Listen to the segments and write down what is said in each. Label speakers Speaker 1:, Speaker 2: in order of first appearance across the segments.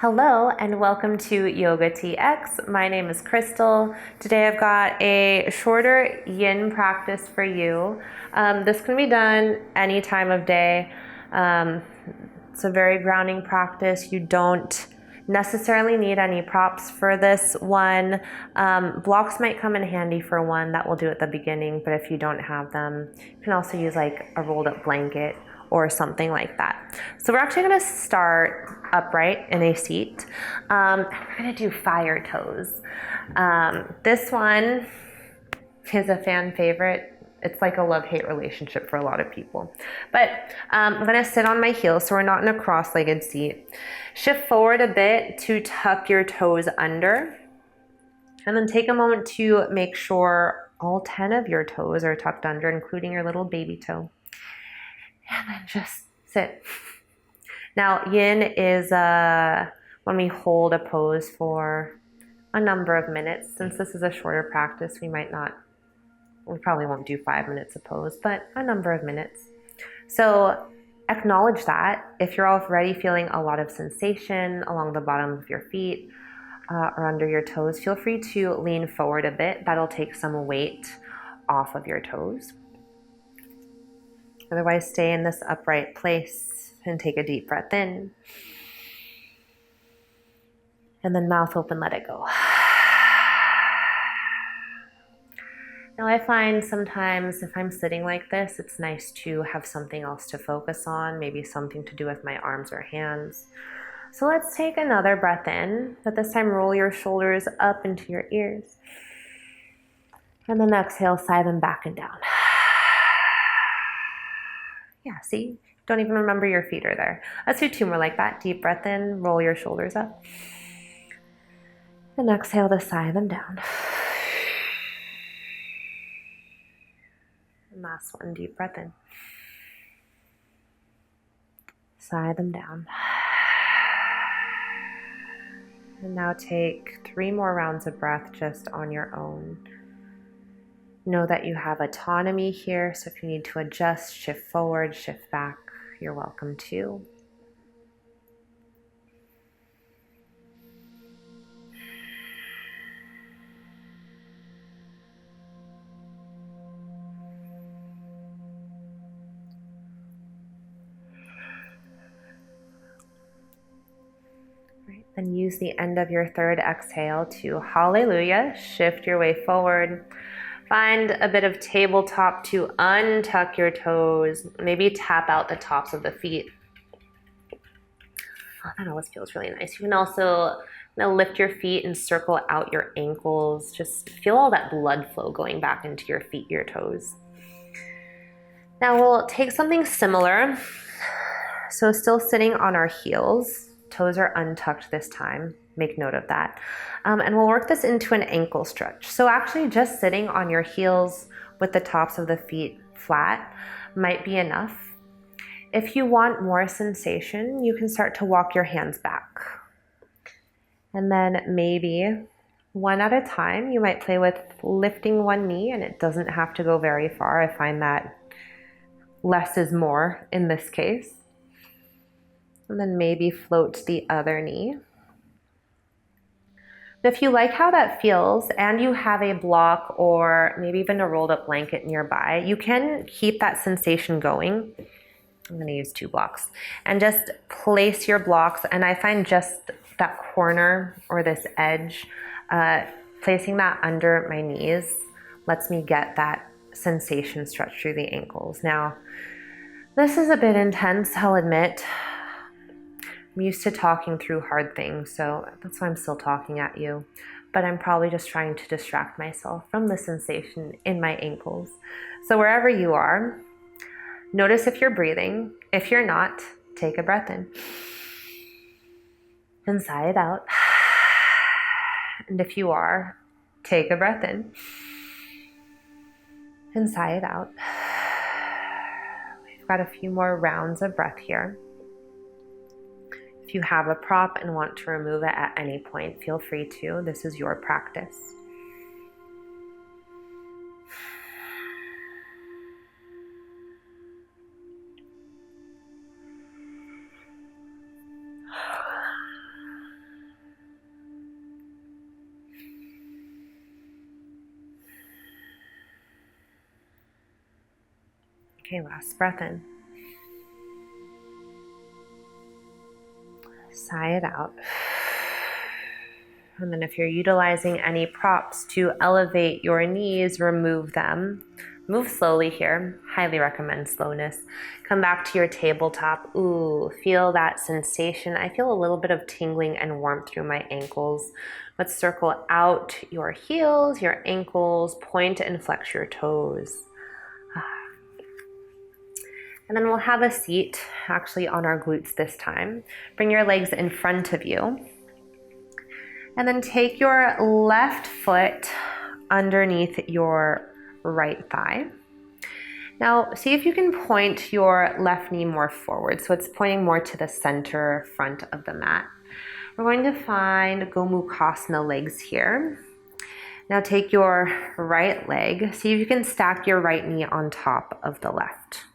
Speaker 1: Hello and welcome to Yoga TX. My name is Crystal. Today I've got a shorter yin practice for you. This can be done any time of day. It's a very grounding practice. You don't necessarily need any props for this one. Blocks might come in handy for one. That will do at the beginning, but if you don't have them, you can also use like a rolled up blanket or something like that. So we're actually going to start upright in a seat. And we're going to do fire toes. This one is a fan favorite. It's like a love-hate relationship for a lot of people. But I'm going to sit on my heels so we're not in a cross-legged seat. Shift forward a bit to tuck your toes under. And then take a moment to make sure all 10 of your toes are tucked under, including your little baby toe. And then just sit. Now, yin is when we hold a pose for a number of minutes. Since this is a shorter practice, we probably won't do 5 minutes a pose, but a number of minutes. So acknowledge that. If you're already feeling a lot of sensation along the bottom of your feet or under your toes, feel free to lean forward a bit. That'll take some weight off of your toes. Otherwise, stay in this upright place and take a deep breath in. And then mouth open, let it go. Now I find sometimes if I'm sitting like this, it's nice to have something else to focus on, maybe something to do with my arms or hands. So let's take another breath in, but this time roll your shoulders up into your ears. And then exhale, sigh them back and down. Yeah, see? Don't even remember your feet are there. Let's do 2 more like that. Deep breath in, roll your shoulders up. And exhale to sigh them down. And last one, deep breath in. Sigh them down. And now take 3 more rounds of breath just on your own. Know that you have autonomy here, so if you need to adjust, shift forward, shift back, you're welcome to. Right, then use the end of your third exhale to hallelujah, shift your way forward. Find a bit of tabletop to untuck your toes. Maybe tap out the tops of the feet. Oh, that always feels really nice. You can also lift your feet and circle out your ankles. Just feel all that blood flow going back into your feet, your toes. Now we'll take something similar. So still sitting on our heels. Toes are untucked this time. Make note of that. And we'll work this into an ankle stretch. So actually just sitting on your heels with the tops of the feet flat might be enough. If you want more sensation, you can start to walk your hands back. And then maybe one at a time, you might play with lifting one knee, and it doesn't have to go very far. I find that less is more in this case. And then maybe float the other knee. If you like how that feels and you have a block or maybe even a rolled up blanket nearby, you can keep that sensation going. I'm going to use 2 blocks and just place your blocks. And I find just that corner or this edge, placing that under my knees lets me get that sensation stretch through the ankles. Now, this is a bit intense, I'll admit. I'm used to talking through hard things, so that's why I'm still talking at you. But I'm probably just trying to distract myself from the sensation in my ankles. So wherever you are, notice if you're breathing. If you're not, take a breath in. And sigh it out. And if you are, take a breath in. And sigh it out. We've got a few more rounds of breath here. If you have a prop and want to remove it at any point, feel free to. This is your practice. Okay, last breath in. Sigh it out. And then if you're utilizing any props to elevate your knees, remove them. Move slowly here. Highly recommend slowness. Come back to your tabletop. Ooh, feel that sensation. I feel a little bit of tingling and warmth through my ankles. Let's circle out your heels, your ankles, point and flex your toes. And then we'll have a seat, actually on our glutes this time. Bring your legs in front of you. And then take your left foot underneath your right thigh. Now, see if you can point your left knee more forward. So it's pointing more to the center front of the mat. We're going to find Gomukhasana legs here. Now take your right leg. See if you can stack your right knee on top of the left.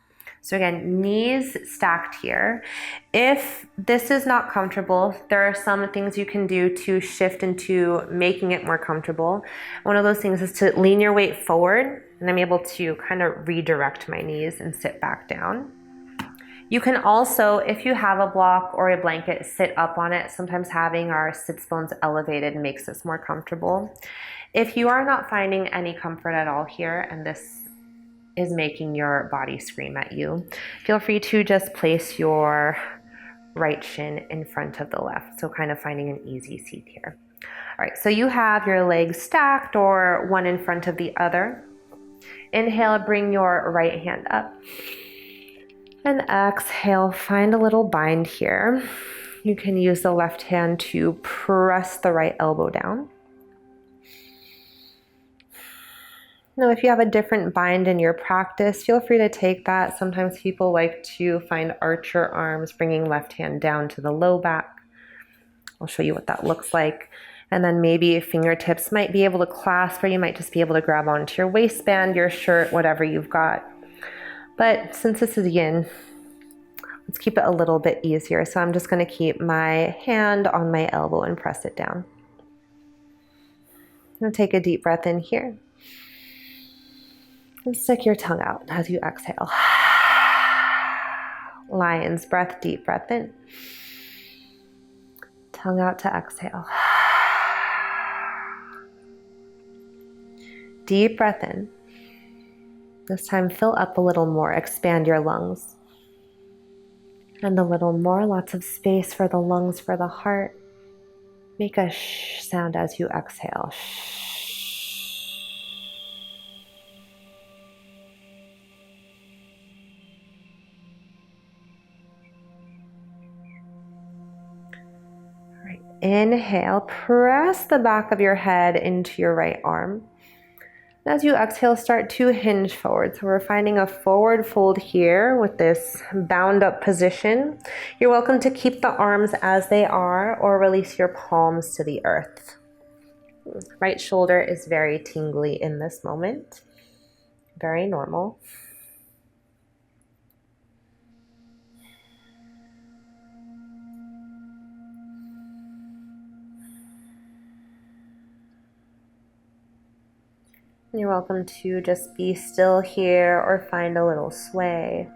Speaker 1: So again, knees stacked here. If this is not comfortable, there are some things you can do to shift into making it more comfortable. One of those things is to lean your weight forward, and I'm able to kind of redirect my knees and sit back down. You can also, if you have a block or a blanket, sit up on it. Sometimes having our sits bones elevated makes us more comfortable. If you are not finding any comfort at all here, and this is making your body scream at you, feel free to just place your right shin in front of the left. So kind of finding an easy seat here. All right, so you have your legs stacked or one in front of the other. Inhale, bring your right hand up. And exhale, find a little bind here. You can use the left hand to press the right elbow down. Now, if you have a different bind in your practice, feel free to take that. Sometimes people like to find archer arms, bringing left hand down to the low back. I'll show you what that looks like. And then maybe fingertips might be able to clasp, or you might just be able to grab onto your waistband, your shirt, whatever you've got. But since this is yin, let's keep it a little bit easier. So I'm just going to keep my hand on my elbow and press it down. I'm going to take a deep breath in here. And stick your tongue out as you exhale. Lion's breath, deep breath in. Tongue out to exhale. Deep breath in. This time fill up a little more, expand your lungs. And a little more, lots of space for the lungs, for the heart. Make a shh sound as you exhale. Shh. Inhale, press the back of your head into your right arm. As you exhale, start to hinge forward. So we're finding a forward fold here with this bound up position. You're welcome to keep the arms as they are or release your palms to the earth. Right shoulder is very tingly in this moment. Very normal. You're welcome to just be still here or find a little sway.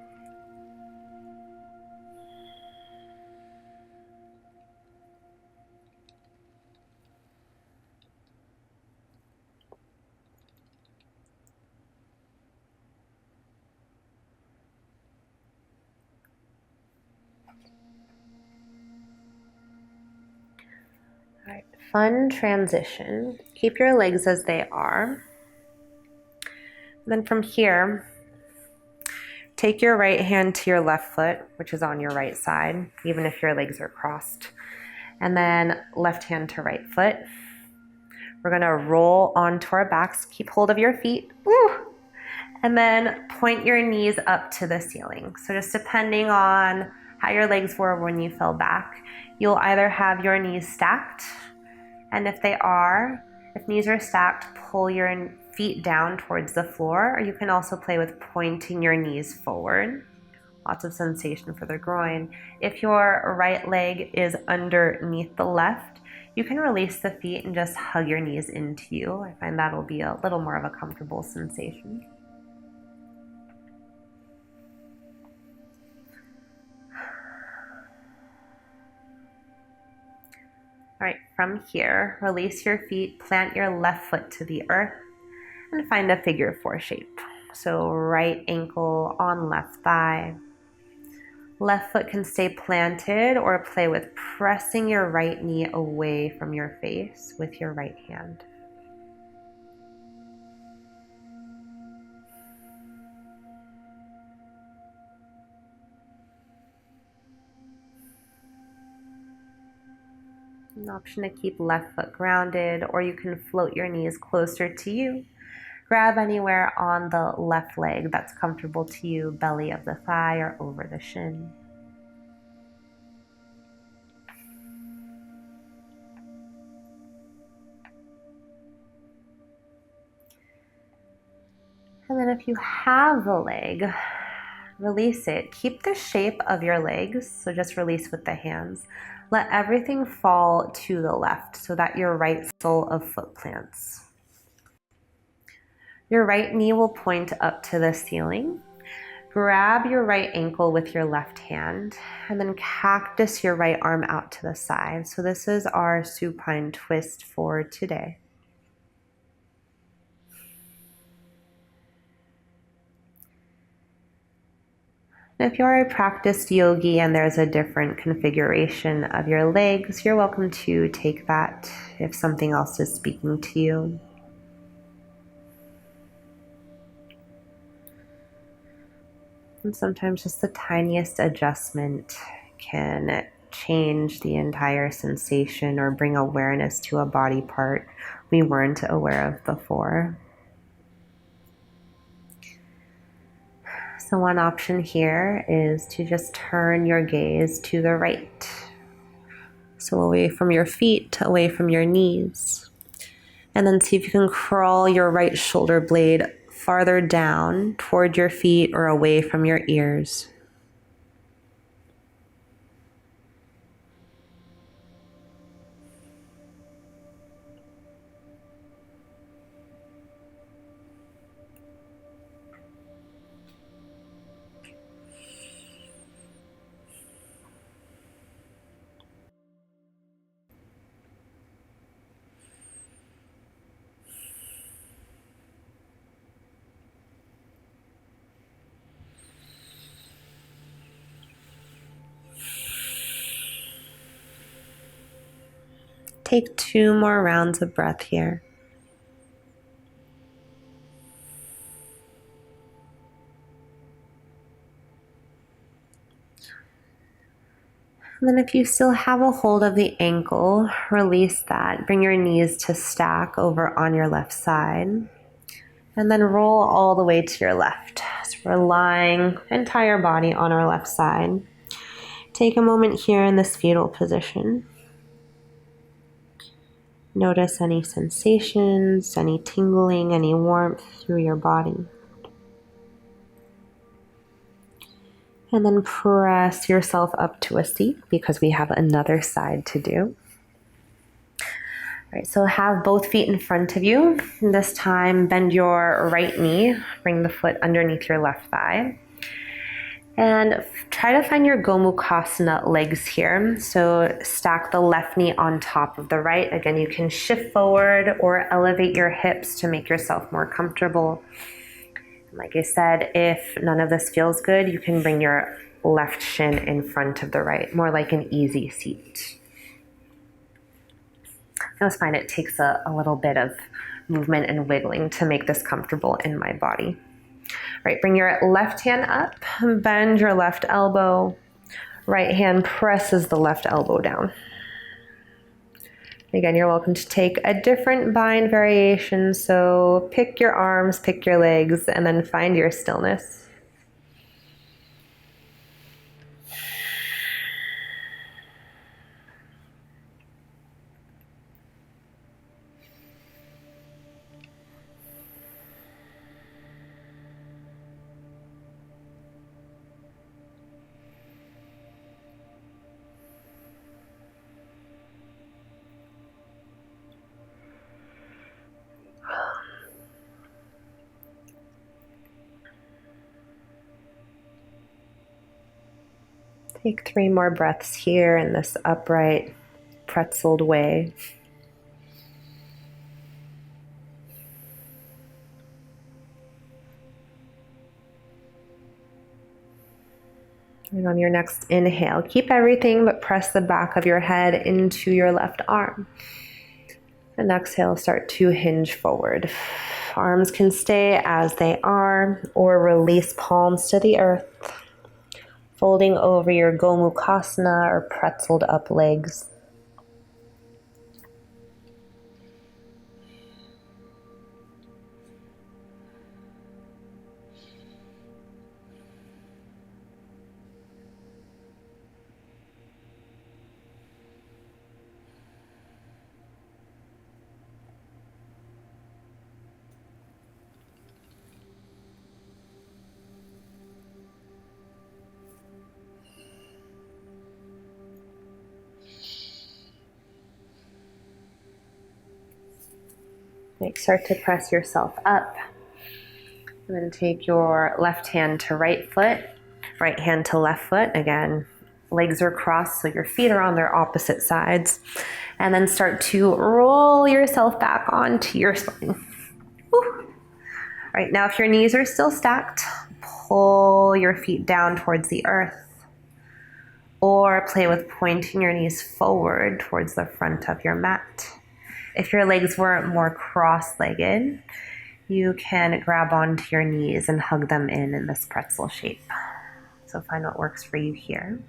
Speaker 1: All right, fun transition. Keep your legs as they are. Then from here, take your right hand to your left foot, which is on your right side, even if your legs are crossed. And then left hand to right foot. We're gonna roll onto our backs. Keep hold of your feet. Woo! And then point your knees up to the ceiling. So just depending on how your legs were when you fell back, you'll either have your knees stacked, and if knees are stacked, pull your feet down towards the floor, or you can also play with pointing your knees forward. Lots of sensation for the groin. If your right leg is underneath the left, you can release the feet and just hug your knees into you. I find that'll be a little more of a comfortable sensation. from here, release your feet, plant your left foot to the earth, and find a figure 4 shape. So right ankle on left thigh. Left foot can stay planted or play with pressing your right knee away from your face with your right hand. An option to keep left foot grounded, or you can float your knees closer to you. Grab anywhere on the left leg that's comfortable to you, belly of the thigh or over the shin. And then if you have the leg, release it. Keep the shape of your legs, so just release with the hands. Let everything fall to the left so that your right sole of foot plants. Your right knee will point up to the ceiling. Grab your right ankle with your left hand and then cactus your right arm out to the side. So this is our supine twist for today. If you are a practiced yogi and there's a different configuration of your legs, you're welcome to take that if something else is speaking to you. And sometimes just the tiniest adjustment can change the entire sensation or bring awareness to a body part we weren't aware of before. So one option here is to just turn your gaze to the right. So away from your feet, away from your knees. And then see if you can crawl your right shoulder blade farther down toward your feet or away from your ears. Take 2 more rounds of breath here. And then if you still have a hold of the ankle, release that. Bring your knees to stack over on your left side. And then roll all the way to your left. So we're lying entire body on our left side. Take a moment here in this fetal position. Notice any sensations, any tingling, any warmth through your body. And then press yourself up to a seat because we have another side to do. All right, so have both feet in front of you. And this time, bend your right knee, bring the foot underneath your left thigh. And try to find your Gomukhasana legs here. So stack the left knee on top of the right. Again, you can shift forward or elevate your hips to make yourself more comfortable. Like I said, if none of this feels good, you can bring your left shin in front of the right, more like an easy seat. I always find it takes a little bit of movement and wiggling to make this comfortable in my body. All right, bring your left hand up, bend your left elbow, right hand presses the left elbow down. Again, you're welcome to take a different bind variation, so pick your arms, pick your legs, and then find your stillness. Take 3 more breaths here in this upright pretzeled way. And on your next inhale, keep everything but press the back of your head into your left arm. And exhale, start to hinge forward. Arms can stay as they are or release palms to the earth, folding over your Gomukhasana or pretzeled up legs. Start to press yourself up. And then take your left hand to right foot, right hand to left foot. Again, legs are crossed so your feet are on their opposite sides. And then start to roll yourself back onto your spine. Woo. All right, now if your knees are still stacked, pull your feet down towards the earth. Or play with pointing your knees forward towards the front of your mat. If your legs were more cross-legged, you can grab onto your knees and hug them in this pretzel shape. So find what works for you here.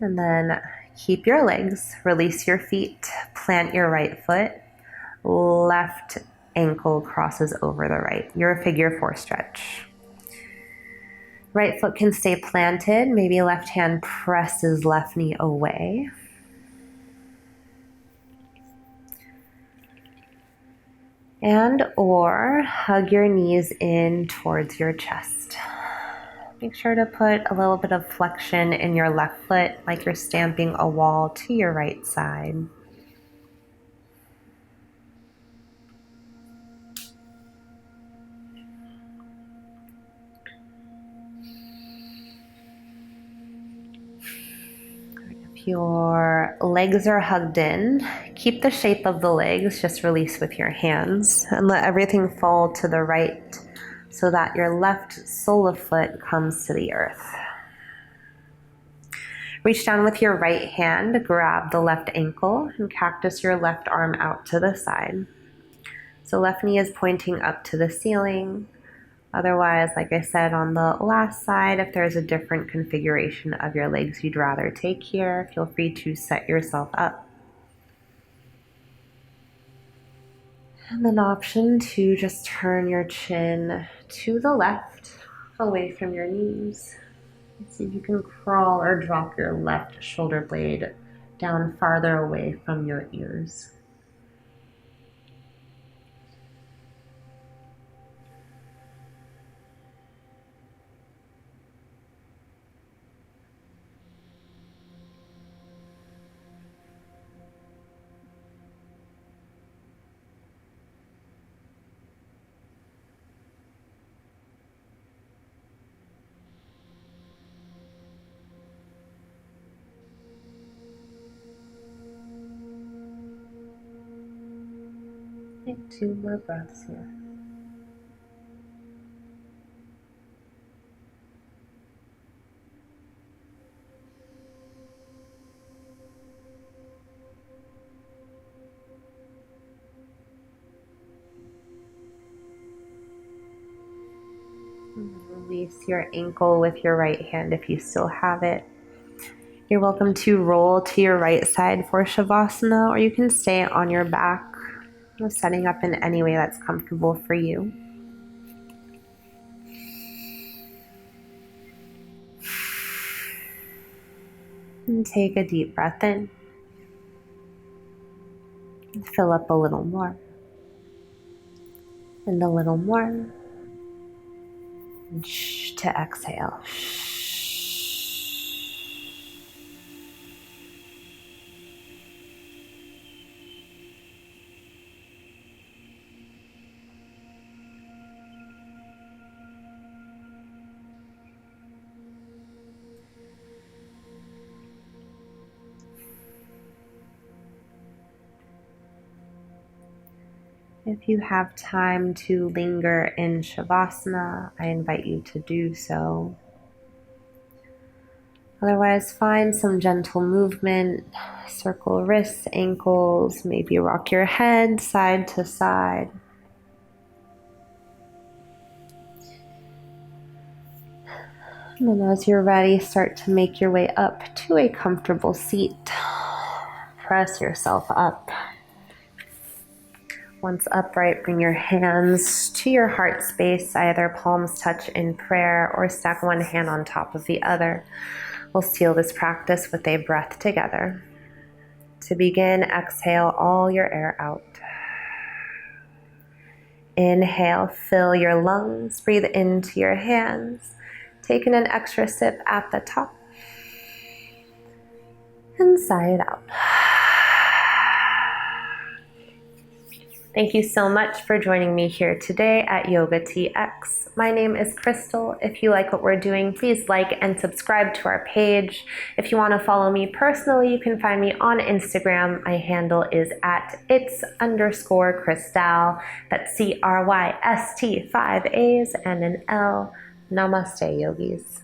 Speaker 1: And then keep your legs, release your feet, plant your right foot, left ankle crosses over the right. Your figure 4 stretch. Right foot can stay planted, maybe left hand presses left knee away. And or hug your knees in towards your chest. Make sure to put a little bit of flexion in your left foot, like you're stamping a wall to your right side. If your legs are hugged in, keep the shape of the legs, just release with your hands and let everything fall to the right so that your left sole of foot comes to the earth. Reach down with your right hand, grab the left ankle, and cactus your left arm out to the side. So left knee is pointing up to the ceiling. Otherwise, like I said on the last side, if there's a different configuration of your legs you'd rather take here, feel free to set yourself up. And an option to just turn your chin to the left, away from your knees. See if you can crawl or drop your left shoulder blade down farther away from your ears. Take 2 more breaths here. Release your ankle with your right hand if you still have it. You're welcome to roll to your right side for Shavasana, or you can stay on your back, setting up in any way that's comfortable for you. And take a deep breath in. Fill up a little more. And a little more. And to exhale. If you have time to linger in Shavasana, I invite you to do so. Otherwise, find some gentle movement. Circle wrists, ankles, maybe rock your head side to side. And then as you're ready, start to make your way up to a comfortable seat. Press yourself up. Once upright, bring your hands to your heart space, either palms touch in prayer or stack one hand on top of the other. We'll seal this practice with a breath together. To begin, exhale all your air out. Inhale, fill your lungs, breathe into your hands. Taking an extra sip at the top. And sigh it out. Thank you so much for joining me here today at Yoga TX. My name is Crystal. If you like what we're doing, please like and subscribe to our page. If you want to follow me personally, you can find me on Instagram. My handle is at its_Crystal. That's CRYST, 5 A's and an L. Namaste, yogis.